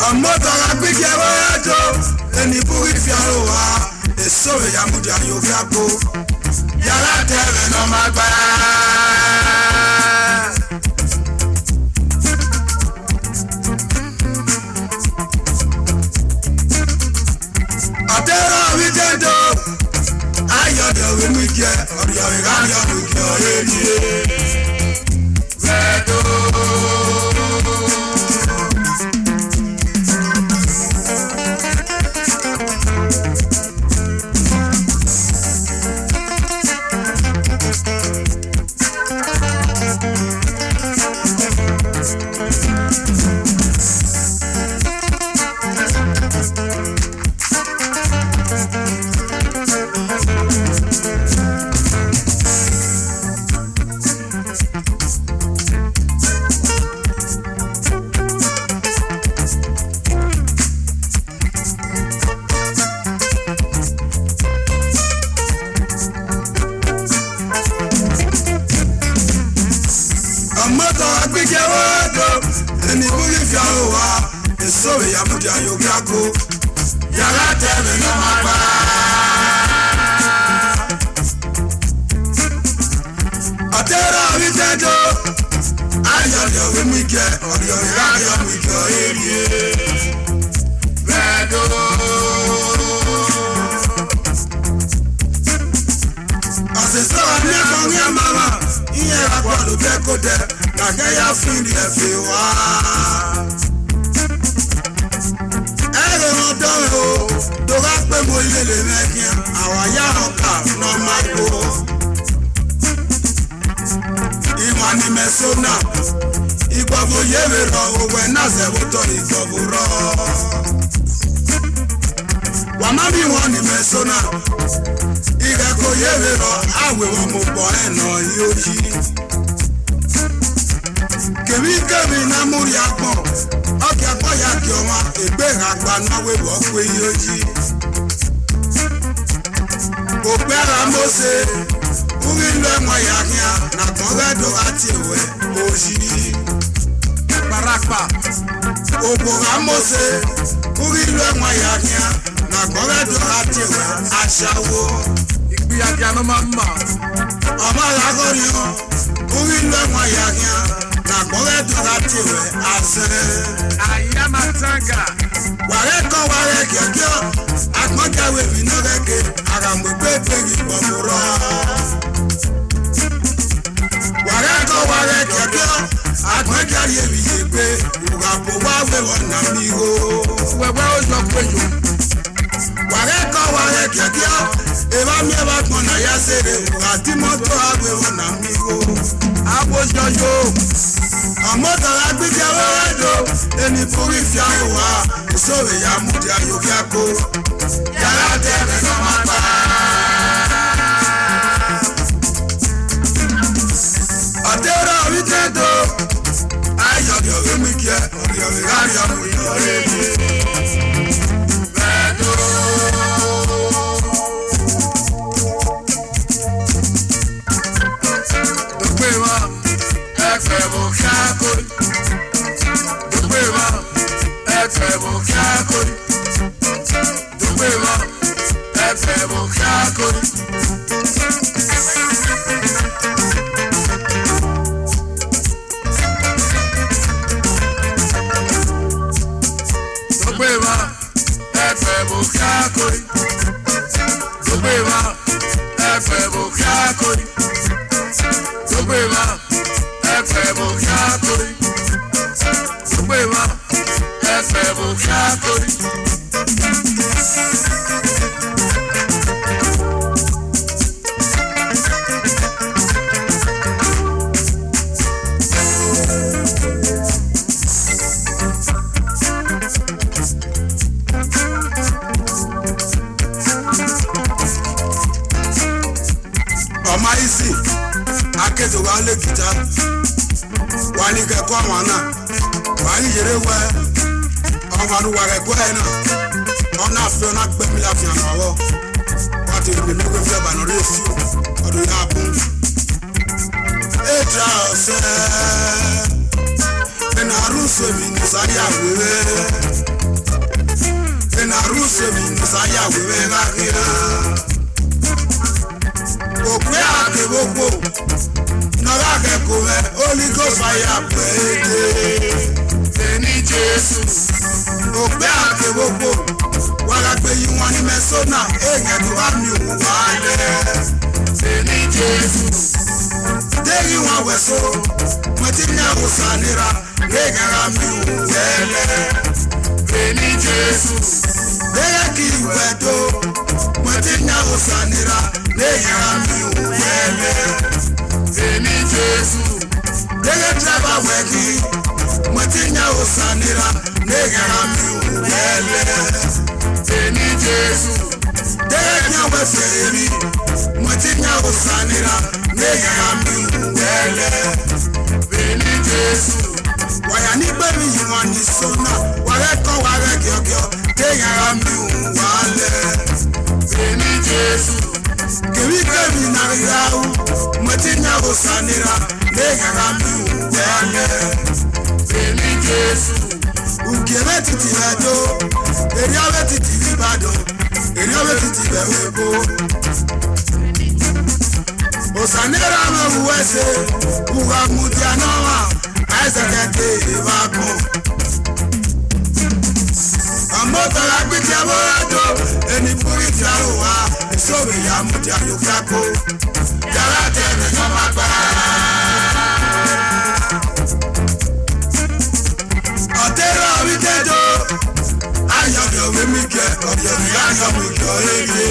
Omoto Agbes eni buri fiarowa esowe ya mudi ayofiapo yala tebe no magba atero witendo ayodo we muje oriyo igario muje elie vedo Omoto Agbes eni buri fiarowa esowe ya mudi ayofiapo yala tebe no magba atero witendo ayodo we muje oriyo igario muje elie vedo asesa ne kongia mama iye akwado bekode na gaya findi efiwa ere mo dowo do ga pe mo ile le mekin awaya oka no mago imani mesona igbavo yevero owe na se boto igbavoro wamami woni mesona igako yevero awe wo mo po eno yoji kemi na muri agbon oke apo ya ki owa egbe agba na we wo pe yoji opera mose uri lo mo ya nia na kon redo ati we oji barakpa opora mose uri lo mo ya nia na kon redo ati we asawo igbiya no mama ama la gori o uri lo mo ya nia na kore durati we ase ayama tanga ware ko ware kekio akmoja we binoreke arambo pepe gboboro ware ko ware kekio akmoja ye biyegbe urapo wa we wona miho wewe ojo peyo ware ko ware kekio eba mi eba gbona ya sere urati moto agbe wona miho abojojo Omoto Agbes eni buri fiarowa esowe ya mudi ayofiapo yala tebe no magba atero witendo ayodo we muje oriyo igario muje elie vedo Omaisi akezo wa le kita wani ke ko wana wani yere wa omanu wa ke ko na ona fe na gbe mi la fi an awo wa ti bi mi ko fi ba no re si odo ya bun etra se na ruso mi ni sa ya we aruse minusaya wewegagira okwe akeboko nagake kome Holy Ghost fire pete Eni Jesus okwe akeboko wagakpe yiwọn ni mesona egedu ami wale Eni Jesus degi wọn weso mwetinya usanira negara mi wele Eni Jesus degi kiwedo mwetinya usanira negara mi wele Eni Jesus degi traba wegi mwetinya usanira negara mi wele Eni Jesus degi nyawe feri mwetinya usanira negara mi wele Eni Jesus waya ni gbemi yiwọn ni sona wàrẹ kọ wàrẹ gíọgíọ negara mi wale Eni Jesus kèmí nàríyáwó mwetinya usanira negara mi wele Eni Jesus ukere titi ẹjọ eri ọbẹ titi Ìbàdàn eri ọbẹ titi bẹwẹbo osanira mẹwuwẹsẹ uwa mutianọwa àìsàkẹkẹ ìbákan Omoto agbẹjẹ abọrọdọ ẹni fúri ti àrùwá ìṣòwò ìyá mutiayọkẹkọ yàrá tẹmẹ yọmọgbà. Ọ̀tẹ́rọ̀ orí tẹ́jọ́ ayọ̀dọ̀ wẹ́mí kẹ́ ọ̀dọ̀ ní ayọ̀ mi kọ́ ege.